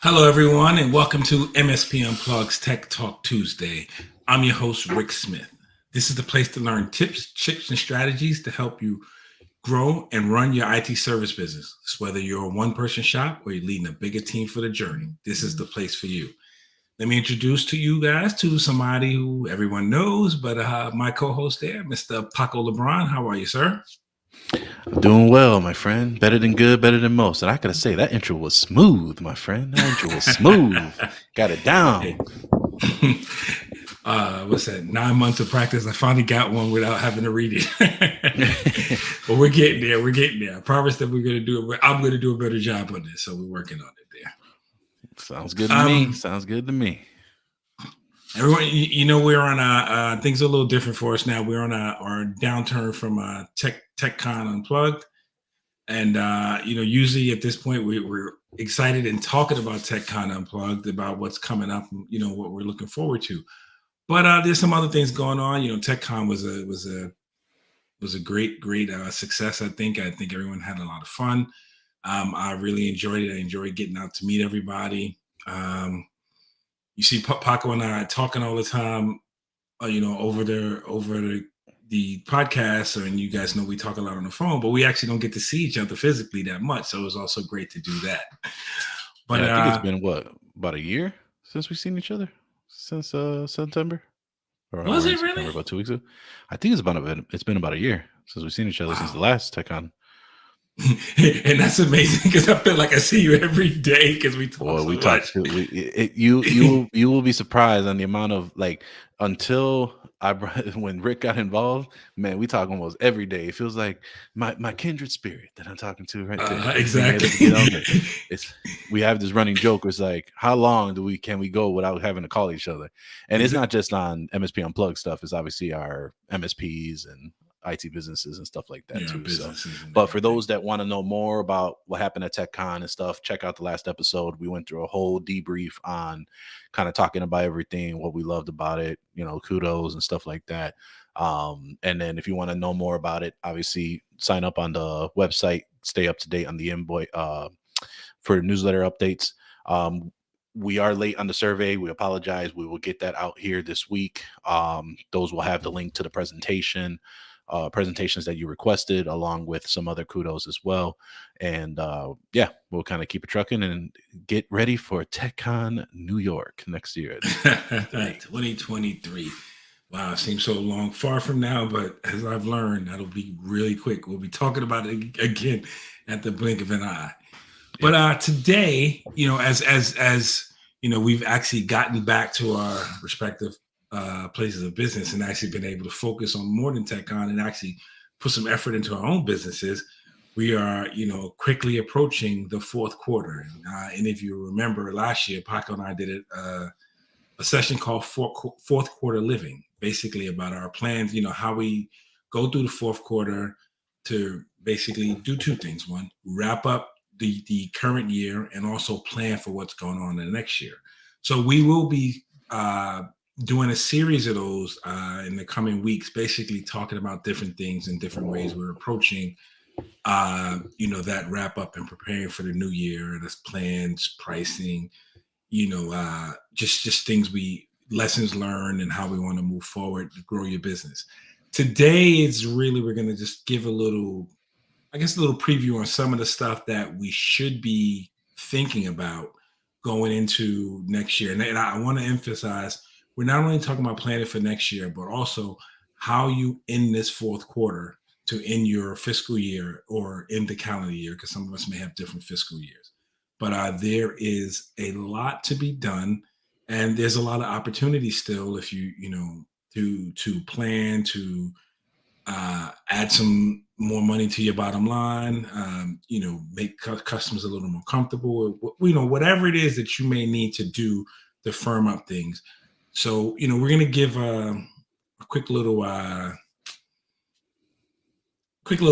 Hello, everyone, and welcome to MSP Unplugged's Tech Talk Tuesday. I'm your host, Rick Smith. This is the place to learn tips, tricks, and strategies to help you grow and run your IT service business. So whether you're a one-person shop or you're leading a bigger team for the journey, this is the place for you. Let me introduce to you guys to somebody who everyone knows, but my co-host there, Mr. Paco Lebron. How are you, sir? I'm doing well, my friend. Better than good, better than most. And I gotta say, that intro was smooth, my friend. That intro was smooth. Got it down. What's that? 9 months of practice. I finally got one without having to read it. But we're getting there. We're getting there. I promise that we're going to do it. I'm going to do a better job on this. So we're working on it there. Sounds good to me. Sounds good to me. Everyone, we're on things are a little different for us now. We're on our downturn from TechCon Unplugged. And, usually at this point, we're excited and talking about TechCon Unplugged, about what's coming up, what we're looking forward to. But there's some other things going on. TechCon was a great success. I think everyone had a lot of fun. I really enjoyed it. I enjoyed getting out to meet everybody. You see Paco and I talking all the time, over the podcast, and you guys know we talk a lot on the phone, but we actually don't get to see each other physically that much. So it was also great to do that. But I think it's been about a year since we've seen each other, since September. Was it really? September, about 2 weeks ago? I think it's been about a year since we've seen each other, since the last TechCon. And that's amazing, because I feel like I see you every day because we talk so much. You will be surprised on the amount of, like, when Rick got involved, man, we talk almost every day. It feels like my kindred spirit that I'm talking to right there. Exactly. We have this running joke. It's like, how long can we go without having to call each other? And it's not just on MSP Unplugged stuff. It's obviously our MSPs and IT businesses and stuff like that too. So, but for those that want to know more about what happened at TechCon and stuff, check out the last episode. We went through a whole debrief on kind of talking about everything, what we loved about it, kudos and stuff like that. And then if you want to know more about it, obviously sign up on the website, stay up to date on the invoice for newsletter updates. We are late on the survey. We apologize. We will get that out here this week. Those will have the link to the presentations that you requested, along with some other kudos as well. And we'll kind of keep it trucking and get ready for TechCon New York next year. 2023. Wow, it seems so long, far from now, but as I've learned, that'll be really quick. We'll be talking about it again at the blink of an eye. But today, as we've actually gotten back to our respective places of business and actually been able to focus on more than TechCon and actually put some effort into our own businesses. We are, quickly approaching the fourth quarter. And if you remember last year, Paco and I did a session called Fourth Quarter Living, basically about our plans, how we go through the fourth quarter to basically do two things. One, wrap up the current year and also plan for what's going on in the next year. So we will be doing a series of those in the coming weeks, basically talking about different things and different ways we're approaching, that wrap up and preparing for the new year. And that's plans, pricing, just things lessons learned and how we want to move forward to grow your business. Today we're going to just give a little preview on some of the stuff that we should be thinking about going into next year. And I want to emphasize, we're not only talking about planning for next year, but also how you end this fourth quarter to end your fiscal year or end the calendar year, because some of us may have different fiscal years. But there is a lot to be done, and there's a lot of opportunity still if you to plan to add some more money to your bottom line, make customers a little more comfortable, whatever it is that you may need to do to firm up things. So, we're going to give a quick little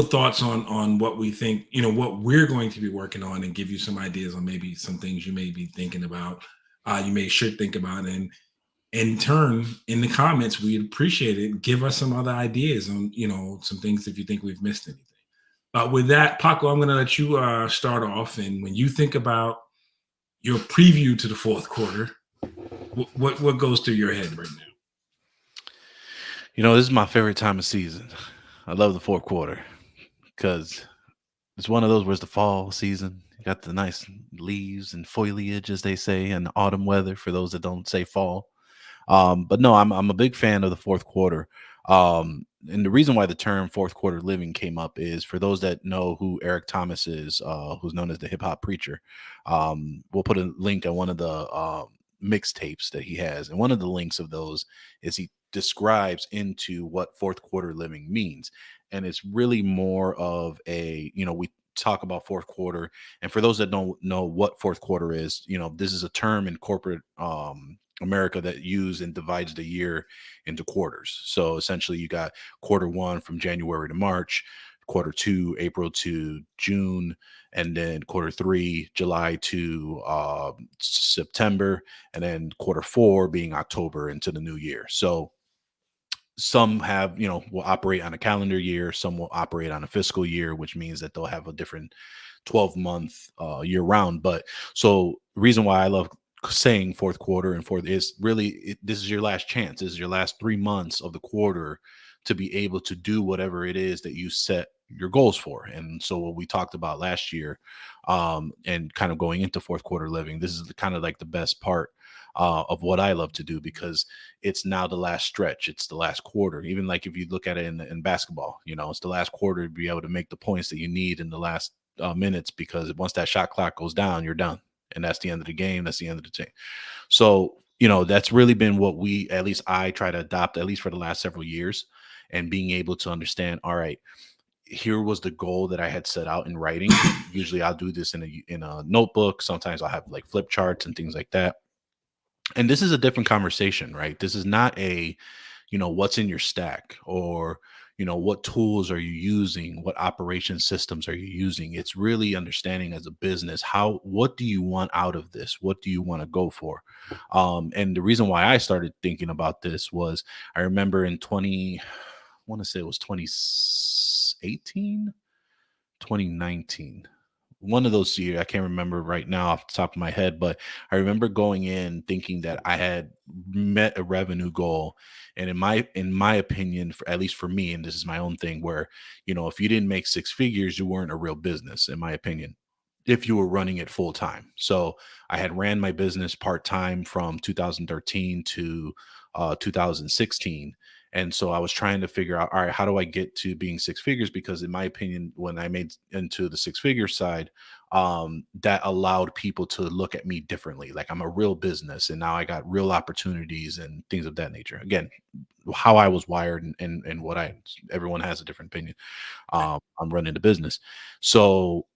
thoughts on what we think, what we're going to be working on, and give you some ideas on maybe some things you may be thinking about, should think about. And in turn, in the comments, we'd appreciate it. Give us some other ideas on, some things if you think we've missed anything. But with that, Paco, I'm going to let you start off. And when you think about, your preview to the fourth quarter, what goes through your head right now? This is my favorite time of season. I love the fourth quarter because it's one of those where it's the fall season. You got the nice leaves and foliage, as they say, and autumn weather for those that don't say fall. But no, I'm a big fan of the fourth quarter. And the reason why the term fourth quarter living came up is for those that know who Eric Thomas is, who's known as the hip hop preacher. We'll put a link on one of the mixtapes that he has. And one of the links of those is he describes into what fourth quarter living means. And it's really more of we talk about fourth quarter. And for those that don't know what fourth quarter is, this is a term in corporate America that use and divides the year into quarters. So essentially you got quarter one from January to March, quarter two, April to June, and then quarter three, July to September, and then quarter four being October into the new year. So some have, will operate on a calendar year. Some will operate on a fiscal year, which means that they'll have a different 12-month year round. But so the reason why I love saying fourth quarter and fourth is really this is your last chance. This is your last 3 months of the quarter to be able to do whatever it is that you set your goals for. And so what we talked about last year and kind of going into fourth quarter living, this is kind of like the best part of what I love to do, because it's now the last stretch. It's the last quarter. Even like if you look at it in basketball, it's the last quarter to be able to make the points that you need in the last minutes, because once that shot clock goes down, you're done. And that's the end of the game. That's the end of the team. So, that's really been what at least I try to adopt, at least for the last several years, and being able to understand, all right, here was the goal that I had set out in writing. Usually I'll do this in a notebook. Sometimes I'll have like flip charts and things like that. And this is a different conversation, right? This is not what's in your stack, or, what tools are you using? What operation systems are you using? It's really understanding as a business, what do you want out of this? What do you want to go for? And the reason why I started thinking about this was I remember in I want to say it was 2018, 2019. One of those years, I can't remember right now off the top of my head, but I remember going in thinking that I had met a revenue goal. And in my opinion, at least for me, and this is my own thing, where, if you didn't make six figures, you weren't a real business, in my opinion, if you were running it full time. So I had ran my business part time from 2013 to 2016. And so I was trying to figure out, all right, how do I get to being six figures? Because in my opinion, when I made into the six figure side, that allowed people to look at me differently. Like I'm a real business, and now I got real opportunities and things of that nature. Again, how I was wired and what everyone has a different opinion. I'm running the business. So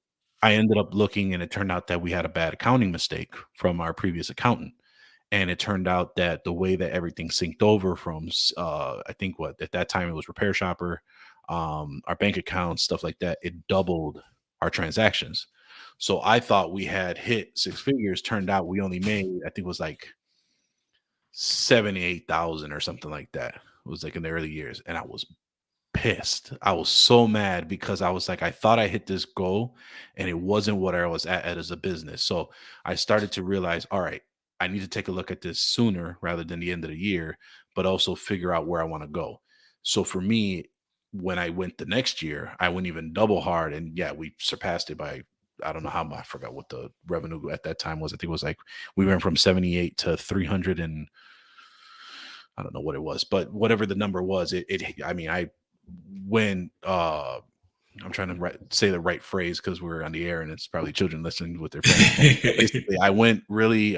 I ended up looking, and it turned out that we had a bad accounting mistake from our previous accountant. And it turned out that the way that everything synced over from, I think at that time it was Repair Shopper, our bank accounts, stuff like that, it doubled our transactions. So I thought we had hit six figures. Turned out we only made, I think it was like 78,000 or something like that. It was like in the early years. And I was pissed. I was so mad because I was like, I thought I hit this goal and it wasn't what I was at as a business. So I started to realize, all right, I need to take a look at this sooner rather than the end of the year, but also figure out where I want to go. So for me, when I went the next year, I went even double hard. And yeah, we surpassed it by, I don't know how much, I forgot what the revenue at that time was. I think it was like, we went from 78 to 300 and I don't know what it was, but whatever the number was, I when I'm trying to say the right phrase because we're on the air and it's probably children listening with their friends. Basically, I went really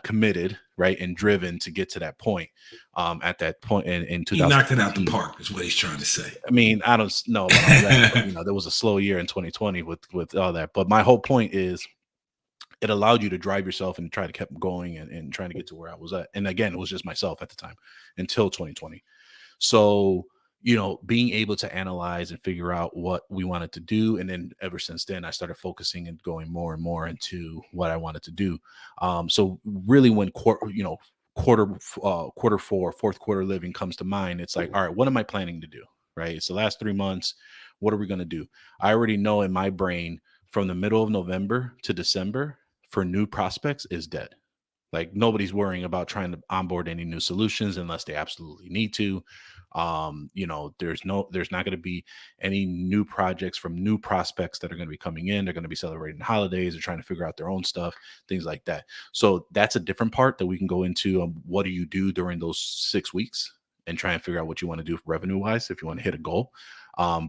committed, right, and driven to get to that point. At that point in 2000, he knocked it out the park, is what he's trying to say. I mean, I don't know about all that, but, there was a slow year in 2020 with all that. But my whole point is, it allowed you to drive yourself and try to keep going and trying to get to where I was at. And again, it was just myself at the time until 2020. So, being able to analyze and figure out what we wanted to do. And then ever since then, I started focusing and going more and more into what I wanted to do. So really when quarter four, fourth quarter living comes to mind, it's like, all right, what am I planning to do? Right. It's the last 3 months. What are we going to do? I already know in my brain from the middle of November to December, for new prospects is dead. Like nobody's worrying about trying to onboard any new solutions unless they absolutely need to. There's not going to be any new projects from new prospects that are going to be coming in. They're going to be celebrating holidays. They're trying to figure out their own stuff, things like that. So that's a different part that we can go into. What do you do during those 6 weeks and try and figure out what you want to do revenue wise if you want to hit a goal.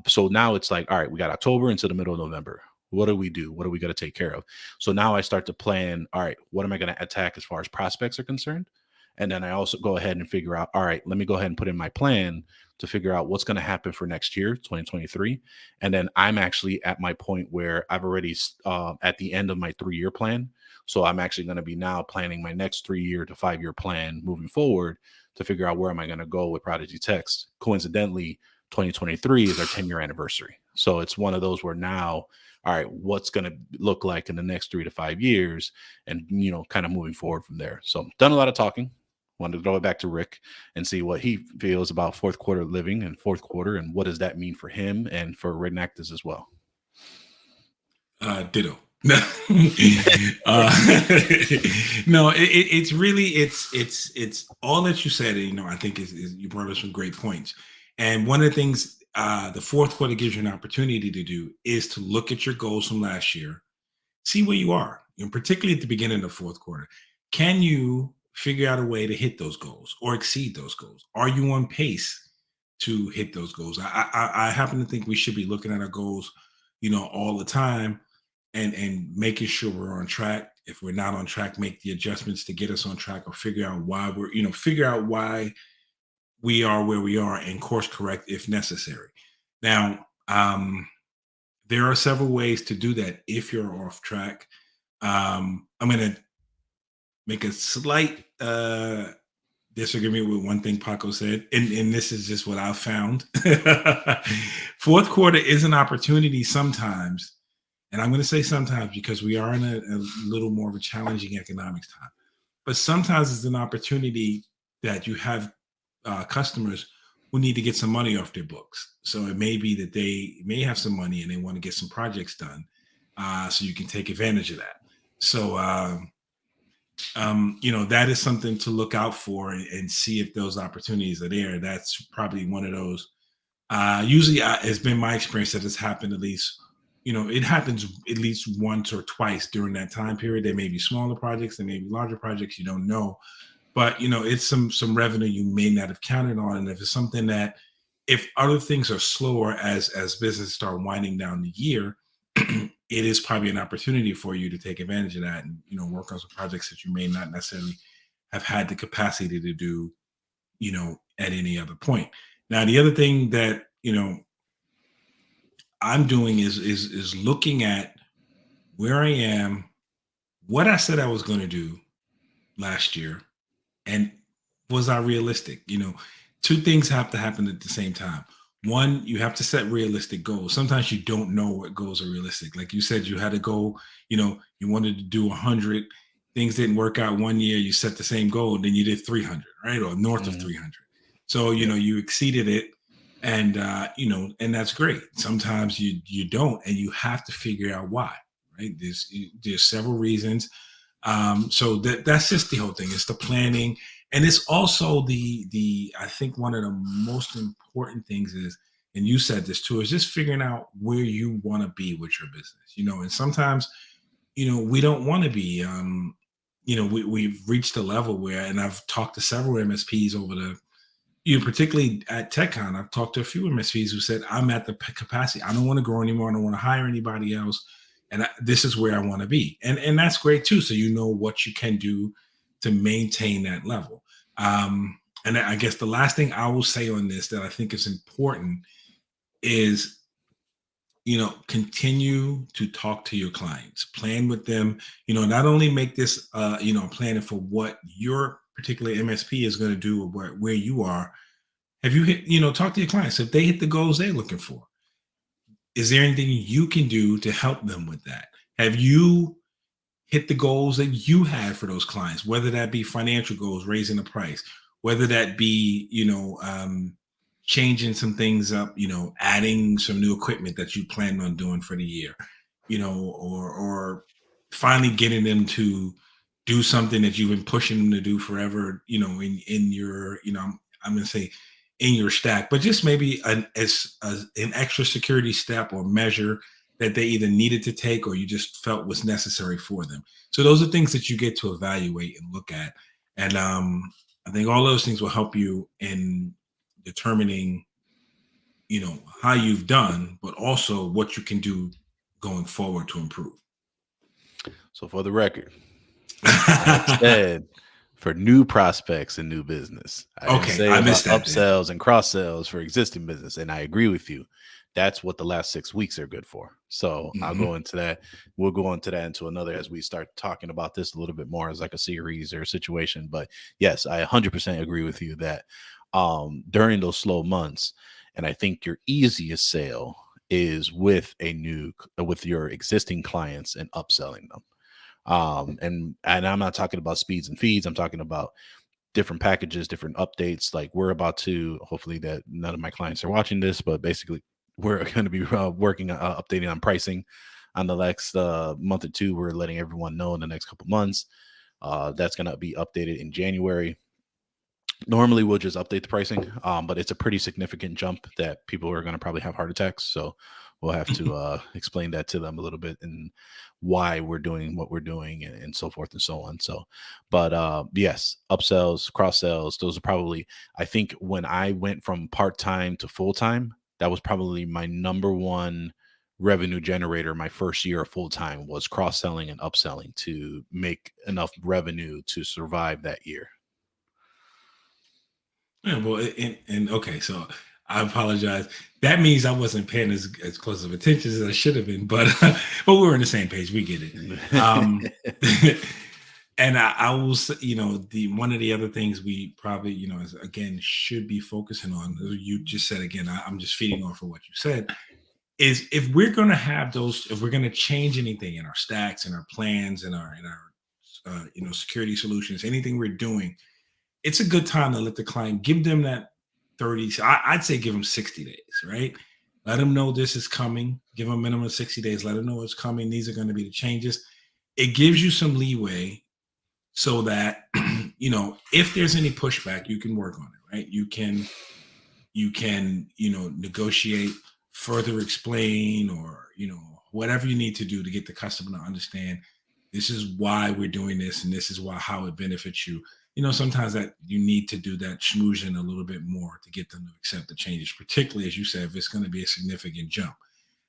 So now it's like, all right, we got October into the middle of November. What do we do? What are we going to take care of? So now I start to plan, all right, what am I going to attack as far as prospects are concerned? And then I also go ahead and figure out, all right, let me go ahead and put in my plan to figure out what's going to happen for next year, 2023. And then I'm actually at my point where I've already at the end of my 3-year plan. So I'm actually going to be now planning my next 3-year to 5-year plan moving forward to figure out where am I going to go with ProdigyTeks. Coincidentally, 2023 is our 10-year anniversary. So it's one of those where now, all right, what's going to look like in the next 3 to 5 years, and kind of moving forward from there. So done a lot of talking. Wanted to throw it back to Rick and see what he feels about fourth quarter living and fourth quarter, and what does that mean for him and for Rednactors as well. Ditto. No, it's really it's all that you said. I think is you brought up some great points. And one of the things the fourth quarter gives you an opportunity to do is to look at your goals from last year, see where you are, and particularly at the beginning of the fourth quarter. Can you figure out a way to hit those goals or exceed those goals? Are you on pace to hit those goals? I happen to think we should be looking at our goals, all the time, and making sure we're on track. If we're not on track, make the adjustments to get us on track, or figure out why we are where we are and course correct if necessary. Now, there are several ways to do that if you're off track. I'm going to make a slight disagreement with one thing Paco said, and this is just what I've found. Fourth quarter is an opportunity sometimes, and I'm going to say sometimes because we are in a little more of a challenging economics time, but sometimes it's an opportunity that you have customers who need to get some money off their books. So it may be that they may have some money and they want to get some projects done, so you can take advantage of that. So that is something to look out for and see if those opportunities are there. That's probably one of those. Usually, it's been my experience that it's happened at least. It happens at least once or twice during that time period. There may be smaller projects, there may be larger projects. You don't know, but it's some revenue you may not have counted on. And if it's something that, if other things are slower as businesses start winding down the year, it is probably an opportunity for you to take advantage of that and work on some projects that you may not necessarily have had the capacity to do at any other point. Now, the other thing that I'm doing is looking at where I am, what I said I was going to do last year, and was I realistic? Two things have to happen at the same time. One, you have to set realistic goals. Sometimes you don't know what goals are realistic. Like you said, you had a goal, you wanted to do 100, things didn't work out one year, you set the same goal, then you did 300, right? Or north of 300. So, you exceeded it, and, and that's great. Sometimes you don't, and you have to figure out why, right? There's several reasons. So that's just the whole thing. It's the planning. And it's also the I think one of the most important things is, and you said this too, is just figuring out where you want to be with your business. And sometimes, we don't want to be, we've reached a level where, and I've talked to several MSPs over the, particularly at TechCon, I've talked to a few MSPs who said, I'm at the capacity. I don't want to grow anymore. I don't want to hire anybody else. And this is where I want to be. And that's great too. So what you can do to maintain that level. And I guess the last thing I will say on this that I think is important is, continue to talk to your clients, plan with them, not only make this, planning for what your particular MSP is going to do or where you are. Have you hit, talk to your clients. If they hit the goals they're looking for, is there anything you can do to help them with that? Have you hit the goals that you had for those clients, whether that be financial goals, raising the price, whether that be, changing some things up, adding some new equipment that you planned on doing for the year, or finally getting them to do something that you've been pushing them to do forever, in your, I'm going to say in your stack, but just maybe an extra security step or measure that they either needed to take or you just felt was necessary for them. So those are things that you get to evaluate and look at. And I think all those things will help you in determining, how you've done, but also what you can do going forward to improve. So for the record, I said for new prospects and new business. I didn't Okay, say I about missed that. upsells and cross sells for existing business. And I agree with you. That's what the last 6 weeks are good for. So I'll go into that. We'll go into that into another as we start talking about this a little bit more as like a series or a situation. But yes, I 100% agree with you that during those slow months, and I think your easiest sale is with with your existing clients and upselling them. And I'm not talking about speeds and feeds. I'm talking about different packages, different updates. Like we're about to, hopefully that none of my clients are watching this, but basically we're going to be working updating on pricing on the next month or two. We're letting everyone know in the next couple months. That's going to be updated in January. Normally we'll just update the pricing, but it's a pretty significant jump that people are going to probably have heart attacks. So we'll have to explain that to them a little bit and why we're doing what we're doing and so forth and so on. So, but yes, upsells, cross sells, those are probably, I think when I went from part-time to full-time, that was probably my number one revenue generator. My first year of full-time was cross-selling and upselling to make enough revenue to survive that year. Yeah, well, and okay, so I apologize. That means I wasn't paying as close of attention as I should have been, but but we're on the same page. We get it. And I will say, the one of the other things we probably, is, again, should be focusing on. You just said again. I'm just feeding off of what you said. Is if we're going to have those, if we're going to change anything in our stacks and our plans and our security solutions, anything we're doing, it's a good time to let the client give them that 30. I'd say give them 60 days, right? Let them know this is coming. Give them a minimum of 60 days. Let them know it's coming. These are going to be the changes. It gives you some leeway so that, if there's any pushback, you can work on it, right? You can, negotiate, further explain, or, whatever you need to do to get the customer to understand this is why we're doing this and this is how it benefits you. Sometimes that you need to do that schmoozing a little bit more to get them to accept the changes, particularly as you said, if it's going to be a significant jump.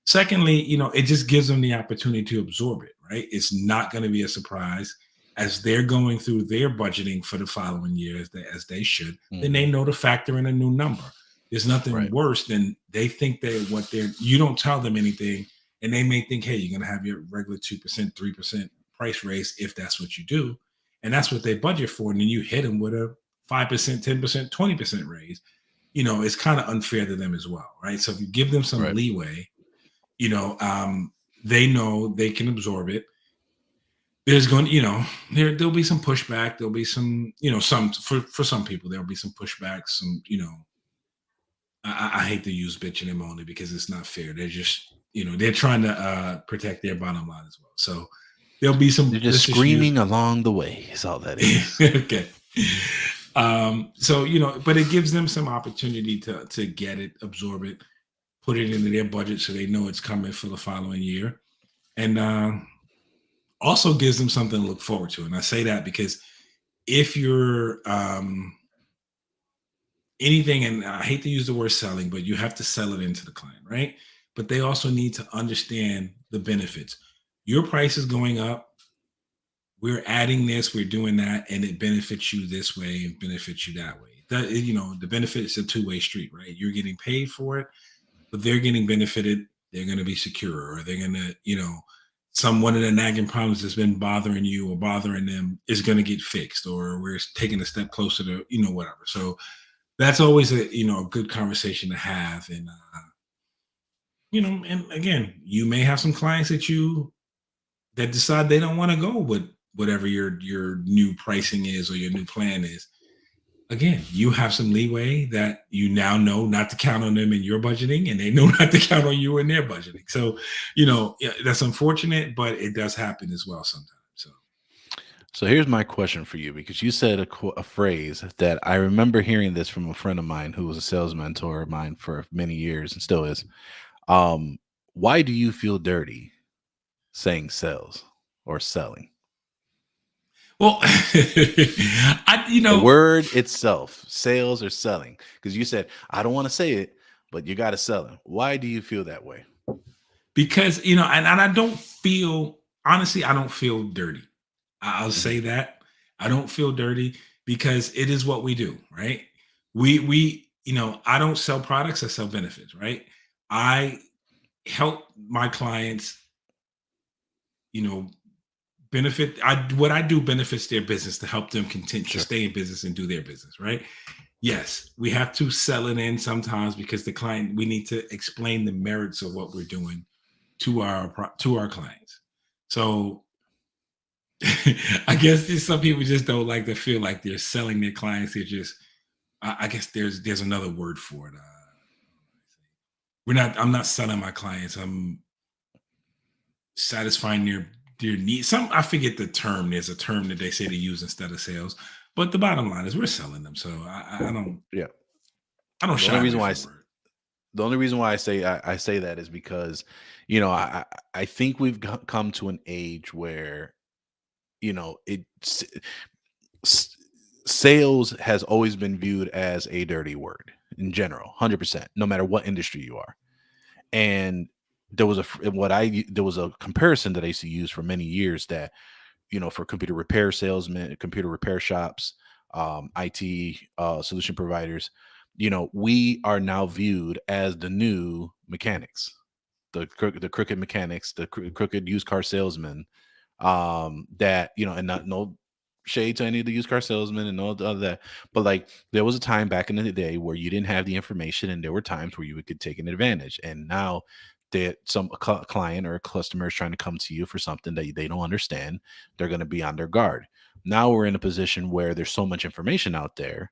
Secondly, it just gives them the opportunity to absorb it, right? It's not going to be a surprise as they're going through their budgeting for the following year as they should. Then they know to factor in a new number. There's nothing worse than they think you don't tell them anything and they may think, hey, you're going to have your regular 2%, 3% price raise if that's what you do. And that's what they budget for. And then you hit them with a 5%, 10%, 20% raise. It's kind of unfair to them as well, right? So if you give them some leeway, they know they can absorb it. There's going, there'll be some pushback. There'll be some, for some people, there'll be some pushback, some, I hate to use bitching and moaning because it's not fair. They're just, they're trying to protect their bottom line as well. So there'll be some. They're just screaming along the way. Is all that is. Okay. So but it gives them some opportunity to get it, absorb it, put it into their budget so they know it's coming for the following year, and also gives them something to look forward to. And I say that because if you're anything, and I hate to use the word selling, but you have to sell it into the client, right? But they also need to understand the benefits. Your price is going up. We're adding this, we're doing that, and it benefits you this way and benefits you that way. That, the benefit is a two-way street, right? You're getting paid for it, but they're getting benefited. They're going to be secure, or they're going to, one of the nagging problems that's been bothering you or bothering them is going to get fixed, or we're taking a step closer to, whatever. So that's always a good conversation to have. And, and again, you may have some clients that decide they don't want to go with whatever your new pricing is or your new plan is. again, you have some leeway that you now know not to count on them in your budgeting, and they know not to count on you in their budgeting. So, yeah, that's unfortunate, but it does happen as well sometimes. So, So here's my question for you, because you said a phrase that I remember hearing this from a friend of mine who was a sales mentor of mine for many years and still is. Um, why do you feel dirty saying sales or selling? well, The word itself, sales or selling, because you said, I don't want to say it, but you got to sell it. Why do you feel that way? because and I don't feel, honestly, I don't feel dirty. I'll Mhm. say that I don't feel dirty because it is what we do, right? We I don't sell products, I sell benefits, right? I help my clients, you know, benefit. What I do benefits their business to help them continue to Sure. stay in business and do their business, right? Yes, we have to sell it in sometimes because the client, we need to explain the merits of what we're doing to our clients. So I guess some people just don't like to feel like they're selling their clients. They're just, I guess there's another word for it. We're not. I'm not selling my clients. I'm satisfying their needs. I forget the term. There's a term that they say to use instead of sales. But the bottom line is we're selling them. So Yeah. I don't The only shy away reason why from the word. I say that is because, I think we've come to an age where, it's s- sales has always been viewed as a dirty word in general, 100%, no matter what industry you are. And there was there was a comparison that I used to use for many years that, for computer repair salesmen, computer repair shops, IT solution providers, we are now viewed as the new mechanics, the crooked mechanics, the crooked used car salesmen, that, and not, no shade to any of the used car salesmen and all the other that, but like there was a time back in the day where you didn't have the information, and there were times where you could take an advantage. And now that some client or a customer is trying to come to you for something that they don't understand, they're going to be on their guard. Now we're in a position where there's so much information out there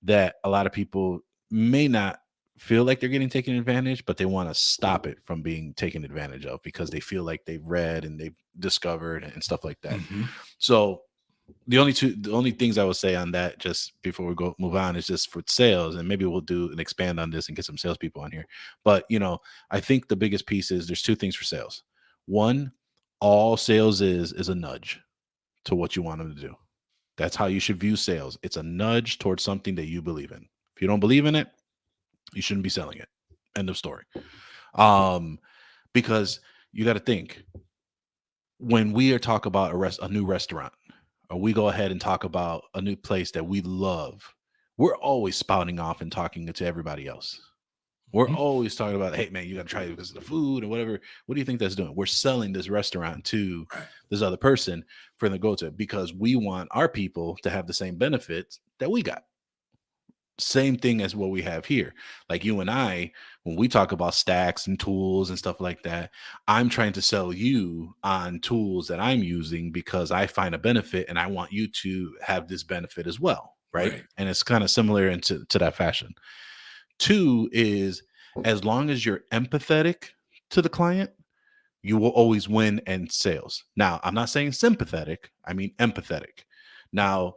that a lot of people may not feel like they're getting taken advantage, but they want to stop it from being taken advantage of because they feel like they've read and they've discovered and stuff like that. Hmm. So the only things I would say on that, just before we go move on, is just for sales, and maybe we'll do and expand on this and get some salespeople on here. But I think the biggest piece is there's two things for sales. One, all sales is a nudge to what you want them to do. That's how you should view sales. It's a nudge towards something that you believe in. If you don't believe in it, you shouldn't be selling it. End of story. Um, because you got to think, when we are talk about a new restaurant, or we go ahead and talk about a new place that we love, we're always spouting off and talking to everybody else. We're Hmm. always talking about, hey man, you got to try it because of the food or whatever. What do you think that's doing? We're selling this restaurant to Right. this other person for them to go to, because we want our people to have the same benefits that we got. Same thing as what we have here. Like you and I, when we talk about stacks and tools and stuff like that, I'm trying to sell you on tools that I'm using because I find a benefit and I want you to have this benefit as well. Right. Right. And it's kind of similar into to that fashion. Two is, as long as you're empathetic to the client, you will always win in sales. Now, I'm not saying sympathetic, I mean empathetic. Now,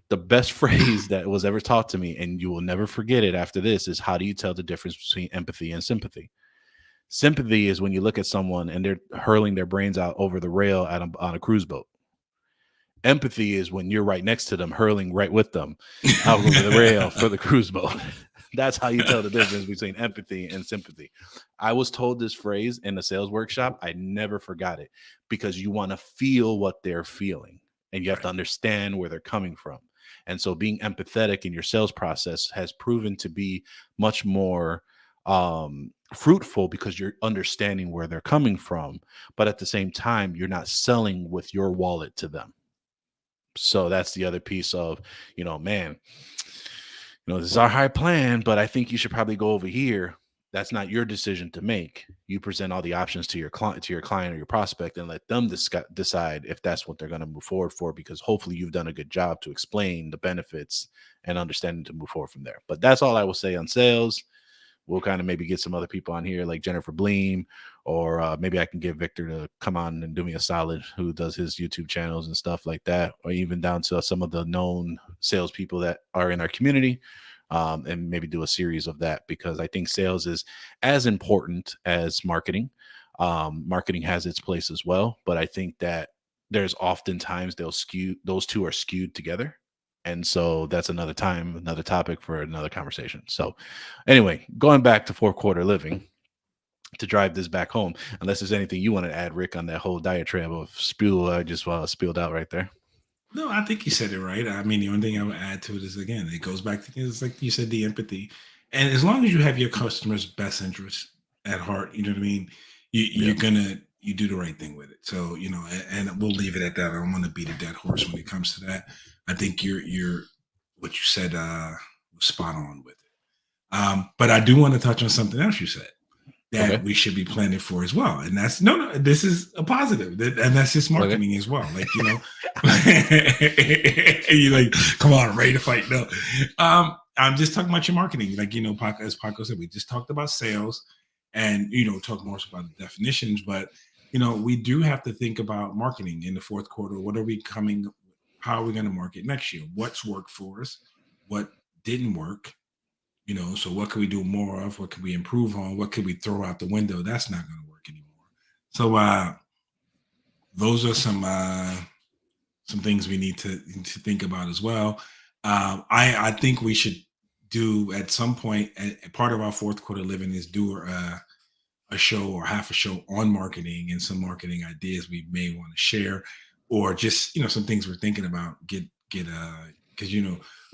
the best phrase that was ever taught to me, and you will never forget it after this, is how do you tell the difference between empathy and sympathy? Sympathy is when you look at someone and they're hurling their brains out over the rail on a cruise boat. Empathy is when you're right next to them, hurling right with them out over the rail for the cruise boat. That's how you tell the difference between empathy and sympathy. I was told this phrase in a sales workshop. I never forgot it, because you want to feel what they're feeling and you have to Right. understand where they're coming from. And so being empathetic in your sales process has proven to be much more fruitful, because you're understanding where they're coming from, but at the same time, you're not selling with your wallet to them. So that's the other piece of, man, this is our high plan, but I think you should probably go over here. that's not your decision to make. You present all the options to your client or your prospect, and let them decide if that's what they're going to move forward for, because hopefully you've done a good job to explain the benefits and understanding to move forward from there. But that's all I will say on sales. We'll kind of maybe get some other people on here like Jennifer Bleem, or maybe I can get Victor to come on and do me a solid, who does his YouTube channels and stuff like that, or even down to some of the known salespeople that are in our community, and maybe do a series of that, because I think sales is as important as marketing. Marketing has its place as well, but I think that there's oftentimes those two are skewed together. And so that's another topic for another conversation. So anyway, going back to fourth quarter living, to drive this back home, unless there's anything you want to add, Rick, on that whole diatribe of spew I just spilled out right there. No, I think you said it right. I mean, the only thing I would add to it is, again, it goes back to, it's like you said, the empathy. And as long as you have your customer's best interest at heart, you know what I mean? Yeah. You do the right thing with it. So, and we'll leave it at that. I don't want to beat a dead horse when it comes to that. I think what you said was spot on with it. But I do want to touch on something else you said that we should be planning for as well. And that's no, this is a positive. And that's just marketing as well. Like, you're like, come on, I'm ready to fight. No. I'm just talking about your marketing. Like, Paco, as Paco said, we just talked about sales and, talk more about the definitions, but we do have to think about marketing in the fourth quarter. How are we going to market next year? What's worked for us? What didn't work? So what can we do more of? What can we improve on? What could we throw out the window? That's not going to work anymore. So those are some things we need to think about as well. I think we should do at some point, part of our fourth quarter living is do a show or half a show on marketing and some marketing ideas we may want to share, or just some things we're thinking about. Because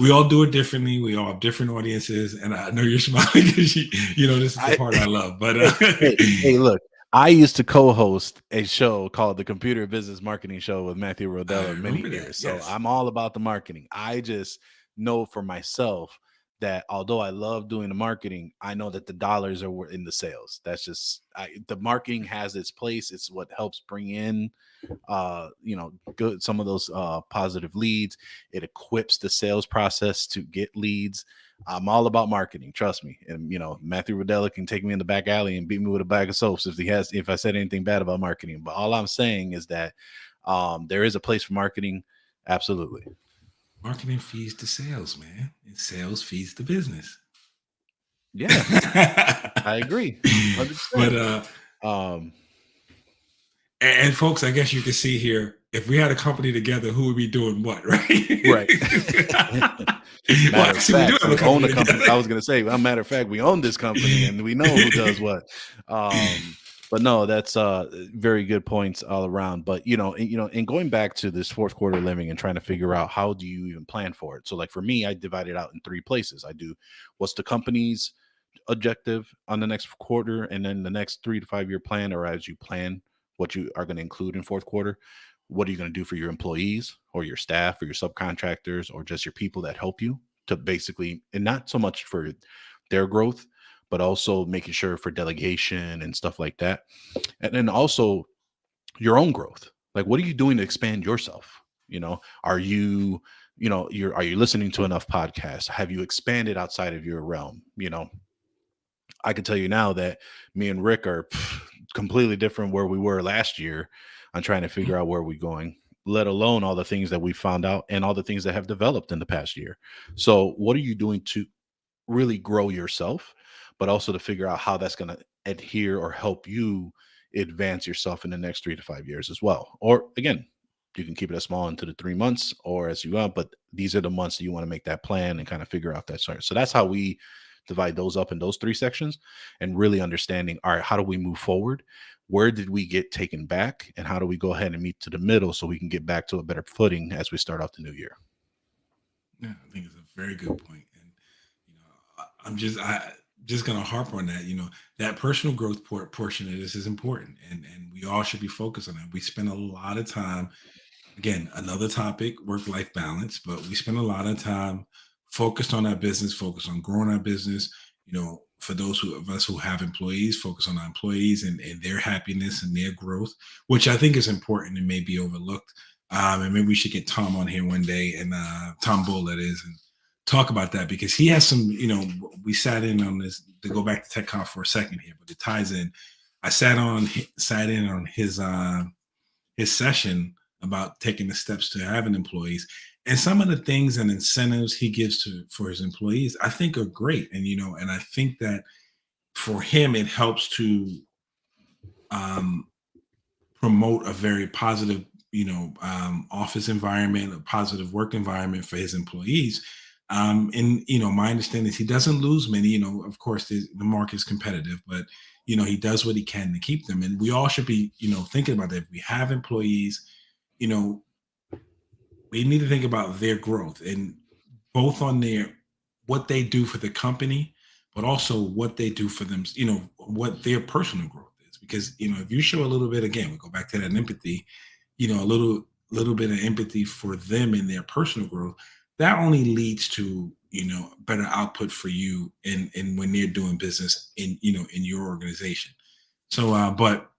we all do it differently. We all have different audiences, and I know you're smiling because this is the part I love. But hey, look, I used to co-host a show called the Computer Business Marketing Show with Matthew Rodella many years. So I'm all about the marketing. I just know for myself that although I love doing the marketing, I know that the dollars are in the sales. That's just the marketing has its place. It's what helps bring in some of those positive leads. It equips the sales process to get leads. I'm all about marketing, trust me. And Matthew Rodella can take me in the back alley and beat me with a bag of soaps if I said anything bad about marketing. But all I'm saying is that there is a place for marketing. Absolutely. Marketing feeds the sales, man. And sales feeds the business. Yeah, I agree. 100%. But and folks, I guess you can see here, if we had a company together, who would be doing what, right? Right. Matter of fact, we own the company. I was going to say, well, matter of fact, we own this company and we know who does what. But no, that's very good points all around. But and going back to this fourth quarter living and trying to figure out how do you even plan for it. So like for me, I divide it out in three places. I do what's the company's objective on the next quarter, and then the next 3 to 5 year plan, or as you plan what you are going to include in fourth quarter. What are you going to do for your employees or your staff or your subcontractors or just your people that help you to basically, and not so much for their growth, but also making sure for delegation and stuff like that. And then also your own growth. Like, what are you doing to expand yourself? Are you listening to enough podcasts? Have you expanded outside of your realm? I can tell you now that me and Rick are completely different where we were last year on trying to figure out where we're going, let alone all the things that we found out and all the things that have developed in the past year. So what are you doing to really grow yourself, but also to figure out how that's going to adhere or help you advance yourself in the next 3 to 5 years as well? Or again, you can keep it as small into the 3 months or as you want, but these are the months that you want to make that plan and kind of figure out that sort. So that's how we divide those up in those 3 sections, and really understanding, all right, how do we move forward? Where did we get taken back? And how do we go ahead and meet to the middle so we can get back to a better footing as we start off the new year? Yeah, I think it's a very good point. And, I'm just going to harp on that, that personal growth portion of this is important. And we all should be focused on that. We spend a lot of time, again, another topic, work-life balance, but we spend a lot of time focused on our business, focused on growing our business, for those of us who have employees, focus on our employees and their happiness and their growth, which I think is important and may be overlooked. And maybe we should get Tom on here one day, and Tom Bull, that is, and talk about that, because he has some, we sat in on this, to go back to TechCon for a second here, but it ties in. I sat in on his session about taking the steps to having employees, and some of the things and incentives he gives for his employees, I think are great. And and I think that for him, it helps to um, promote a very positive, office environment, a positive work environment for his employees. And my understanding is he doesn't lose many. Of course, the market is competitive, but he does what he can to keep them. And we all should be, thinking about that. If we have employees, you know, we need to think about their growth, and both on their what they do for the company, but also what they do for them, what their personal growth is. Because if you show a little bit, again, we go back to that empathy, a little bit of empathy for them and their personal growth, that only leads to better output for you and when they're doing business in your organization. So but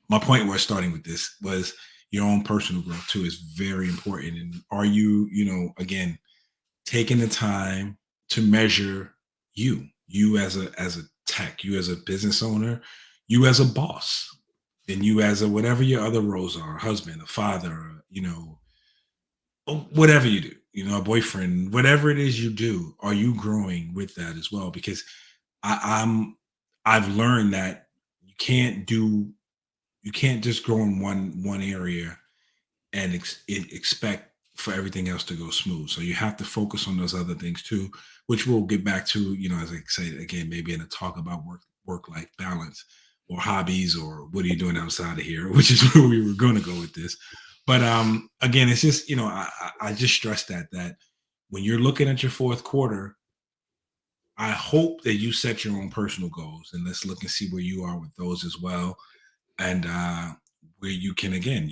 my point was, starting with this, was your own personal growth too is very important. And are you, again, taking the time to measure you as a tech, you as a business owner, you as a boss, and you as a whatever your other roles are, husband, a father, whatever you do, a boyfriend, whatever it is you do, are you growing with that as well? Because I've learned that you can't do you can't just grow in one area and expect for everything else to go smooth. So you have to focus on those other things too, which we'll get back to, as I say again, maybe in a talk about work life balance, or hobbies, or what are you doing outside of here, which is where we were going to go with this. But again, it's just, I just stress that when you're looking at your fourth quarter, I hope that you set your own personal goals, and let's look and see where you are with those as well. And where you can, again,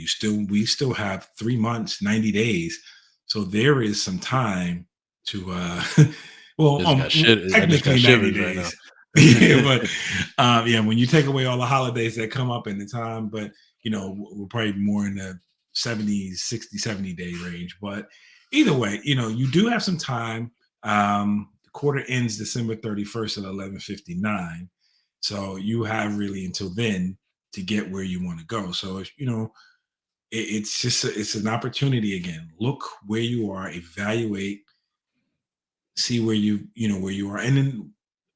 we still have 3 months, 90 days, so there is some time to well, Just got shit. I just got technically 90 shivers right now. days. Yeah, but yeah, when you take away all the holidays that come up in the time, but we're probably more in the 70, 60, 70-day range. But either way, you do have some time. The quarter ends December 31st at 11:59, so you have really until then to get where you want to go. So if it's just it's an opportunity. Again, look where you are, evaluate, see where you are. And then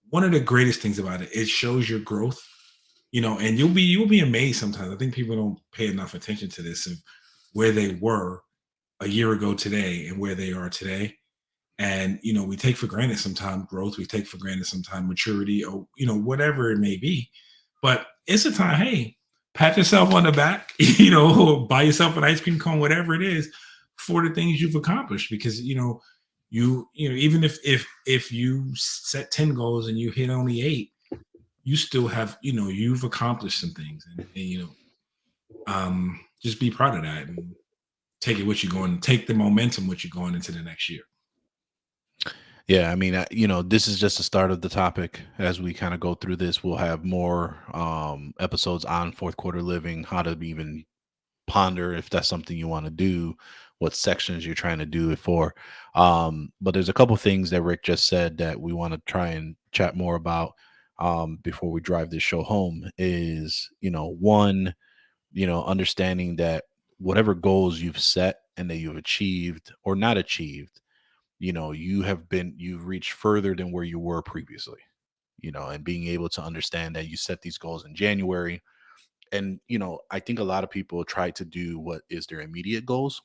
one of the greatest things about it, it shows your growth. And you'll be amazed sometimes. I think people don't pay enough attention to this, of where they were a year ago today and where they are today. And we take for granted sometimes growth, we take for granted sometimes maturity, or whatever it may be. But it's a time, hey, pat yourself on the back, or buy yourself an ice cream cone, whatever it is, for the things you've accomplished. Because even if you set 10 goals and you hit only 8, you still have, you've accomplished some things. And just be proud of that, and take the momentum with you going into the next year. Yeah, I mean, this is just the start of the topic. As we kind of go through this, we'll have more episodes on fourth quarter living, how to even ponder if that's something you want to do, what sections you're trying to do it for. But there's a couple things that Rick just said that we want to try and chat more about before we drive this show home. Is one, understanding that whatever goals you've set and that you've achieved or not achieved, you've reached further than where you were previously, and being able to understand that you set these goals in January. And I think a lot of people try to do what is their immediate goals,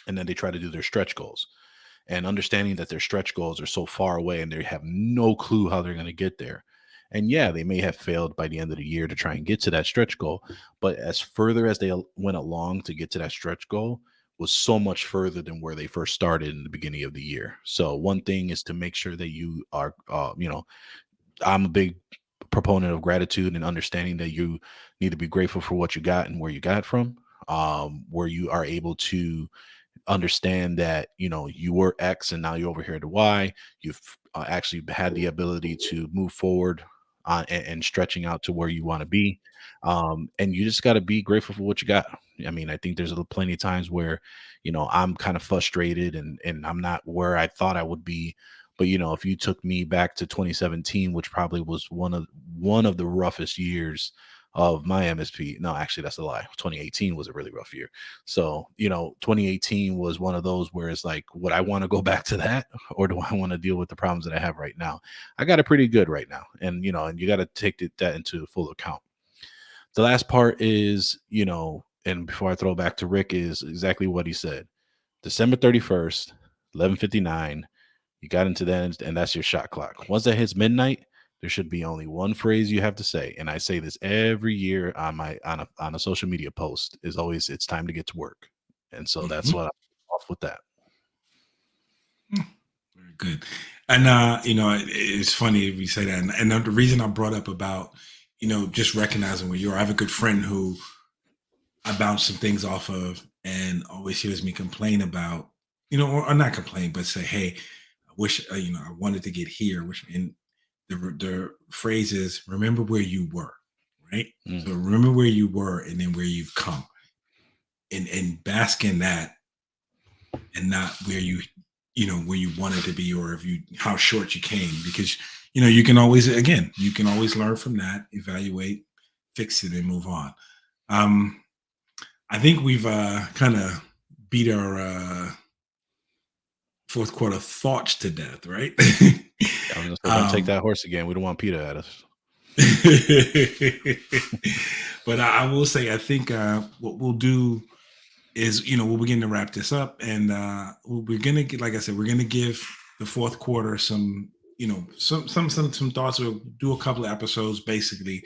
and then they try to do their stretch goals, and understanding that their stretch goals are so far away and they have no clue how they're going to get there. And yeah, they may have failed by the end of the year to try and get to that stretch goal, but as further as they went along to get to that stretch goal was so much further than where they first started in the beginning of the year. So one thing is to make sure that you are, I'm a big proponent of gratitude and understanding that you need to be grateful for what you got and where you got from, where you are able to understand that, you were X and now you're over here to Y. You've actually had the ability to move forward and stretching out to where you want to be. And you just got to be grateful for what you got. I mean, I think there's plenty of times where, I'm kind of frustrated and I'm not where I thought I would be. But if you took me back to 2017, which probably was one of the roughest years of my MSP. No, actually, that's a lie. 2018 was a really rough year. So, 2018 was one of those where it's like, would I want to go back to that, or do I want to deal with the problems that I have right now? I got it pretty good right now, and and you got to take that into full account. The last part is, and before I throw it back to Rick, is exactly what he said. December 31st, 11:59. You got into that, and that's your shot clock. Once that hits midnight, there should be only one phrase you have to say, and I say this every year on a social media post. Is always, it's time to get to work, and so that's what I'm off with that. Very good. And it's funny if you say that, and the reason I brought up about just recognizing where you are. I have a good friend who I bounce some things off of, and always hears me complain about, or not complain, but say, hey, I wish I wanted to get here. And the phrase is, remember where you were, right? Mm. So remember where you were, and then where you've come, and bask in that, and not where where you wanted to be, or how short you came, because you can always learn from that, evaluate, fix it, and move on. I think we've kind of beat our fourth quarter thoughts to death, right? I'm just going to take that horse again. We don't want Peter at us. But I will say, I think what we'll do is, we'll begin to wrap this up, and we're gonna get, like I said, we're gonna give the fourth quarter some, some thoughts. We'll do a couple of episodes, basically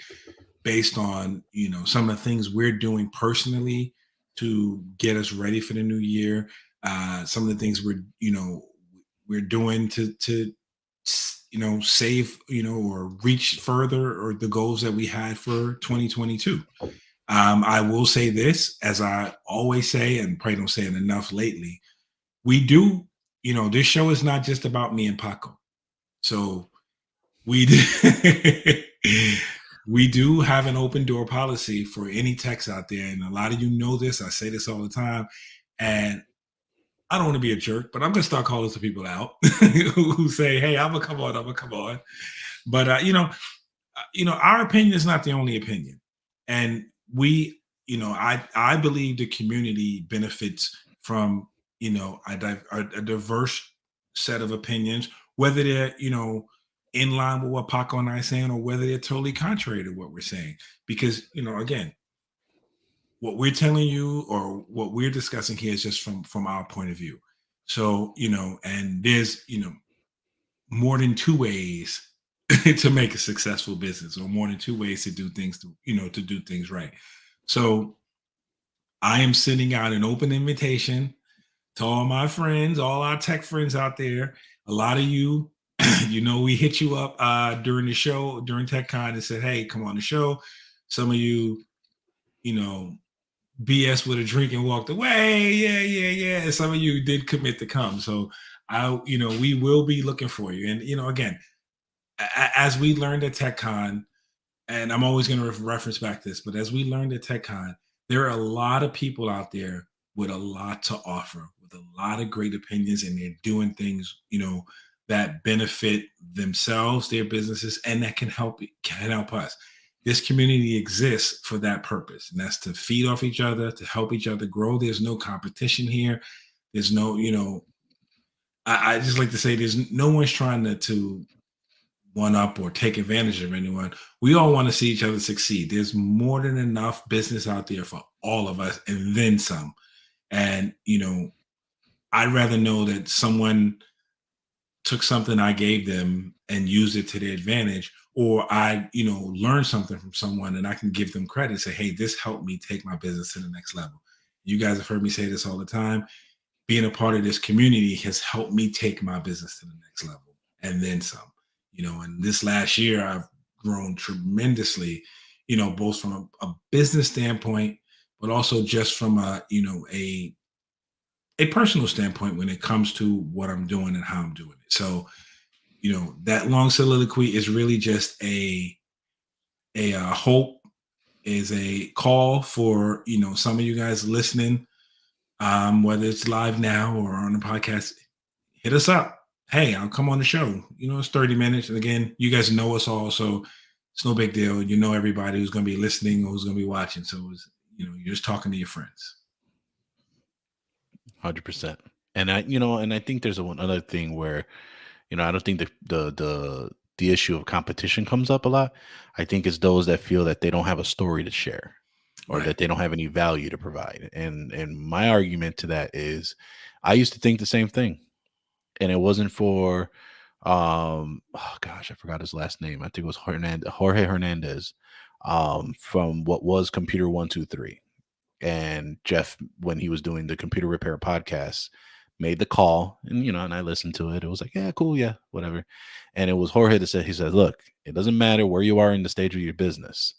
based on some of the things we're doing personally to get us ready for the new year. Some of the things we're doing to save or reach further, or the goals that we had for 2022. I will say this, as I always say, and probably don't say it enough lately. We do, this show is not just about me and Paco. So we do, we do have an open door policy for any techs out there. And a lot of you know this. I say this all the time. And I don't want to be a jerk, but I'm going to start calling some people out who say, hey, I'm going to come on. But, our opinion is not the only opinion. And we, I believe the community benefits from, a diverse set of opinions, whether they're, in line with what Paco and I are saying, or whether they're totally contrary to what we're saying. Because, again, what we're telling you or what we're discussing here is just from our point of view. So, and there's, more than two ways to make a successful business, or more than two ways to do things, to do things right. So I am sending out an open invitation to all my friends, all our tech friends out there. A lot of you, we hit you up during the show, during TechCon, and said, hey, come on the show. Some of you, BS with a drink and walked away. Yeah. And some of you did commit to come. So we will be looking for you. And, again, as we learned at TechCon, and I'm always going to reference back to this, but as we learned at TechCon, there are a lot of people out there with a lot to offer, with a lot of great opinions, and they're doing things, that benefit themselves, their businesses, and that can help us. This community exists for that purpose, and that's to feed off each other, to help each other grow. There's no competition here. There's no, I just like to say, there's no one's trying to one up or take advantage of anyone. We all want to see each other succeed. There's more than enough business out there for all of us, and then some. And, I'd rather know that someone took something I gave them and used it to their advantage, or I, learned something from someone and I can give them credit and say, hey, this helped me take my business to the next level. You guys have heard me say this all the time. Being a part of this community has helped me take my business to the next level, and then some. And this last year I've grown tremendously, both from a business standpoint, but also just from a a personal standpoint when it comes to what I'm doing and how I'm doing it. So, that long soliloquy is really just a hope, is a call for some of you guys listening, whether it's live now or on the podcast. Hit us up. Hey, I'll come on the show. It's 30 minutes, and again, you guys know us all, so it's no big deal. You know everybody who's going to be listening or who's going to be watching, so you're just talking to your friends. 100%. And I think there's one other thing where, I don't think the issue of competition comes up a lot. I think it's those that feel that they don't have a story to share, or Right. that they don't have any value to provide. And my argument to that is, I used to think the same thing, and it wasn't for, oh gosh, I forgot his last name. I think it was Jorge Hernandez, from what was Computer 123. And Jeff, when he was doing the computer repair podcast, made the call, and and I listened to it. It was like, yeah, cool, yeah, whatever. And it was Jorge that said, he said, look, it doesn't matter where you are in the stage of your business,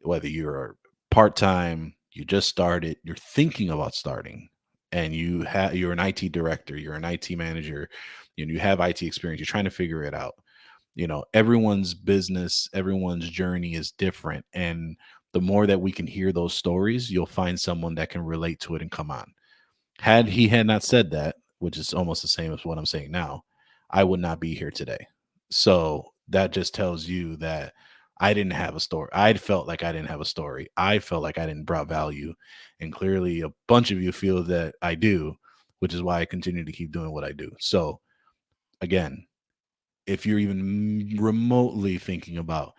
whether you're part-time, you just started, you're thinking about starting, and you're an IT director, you're an IT manager, you have IT experience, you're trying to figure it out. Everyone's business, everyone's journey is different, and the more that we can hear those stories, you'll find someone that can relate to it and come on. Had he had not said that, which is almost the same as what I'm saying now, I would not be here today. So that just tells you that I didn't have a story. I felt like I didn't have a story. I felt like I didn't brought value. And clearly a bunch of you feel that I do, which is why I continue to keep doing what I do. So again, if you're even remotely thinking about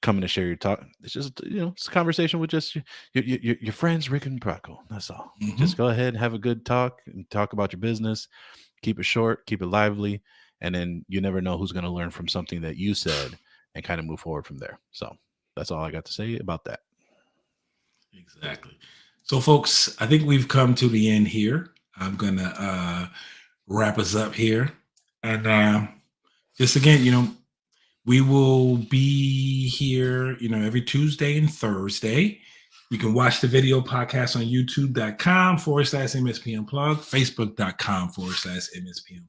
coming to share your talk, it's just it's a conversation with just your friends Rick and Paco. That's all. Mhm. Just go ahead and have a good talk and talk about your business. Keep it short, keep it lively, and then you never know who's going to learn from something that you said and kind of move forward from there. So that's all I got to say about that. Exactly. So, folks, I think we've come to the end here. I'm gonna wrap us up here, and just again, we will be here, every Tuesday and Thursday. You can watch the video podcast on youtube.com/MSP Unplugged, facebook.com/MSP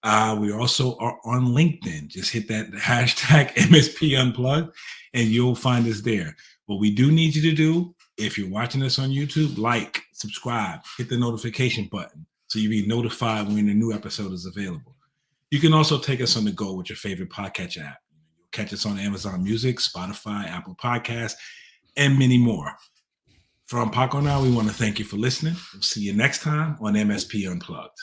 Unplugged. We also are on LinkedIn. Just hit that hashtag MSP Unplugged and you'll find us there. What we do need you to do, if you're watching us on YouTube, like, subscribe, hit the notification button so you'll be notified when a new episode is available. You can also take us on the go with your favorite podcast app. You'll catch us on Amazon Music, Spotify, Apple Podcasts, and many more. From Paco and I, we want to thank you for listening. We'll see you next time on MSP Unplugged.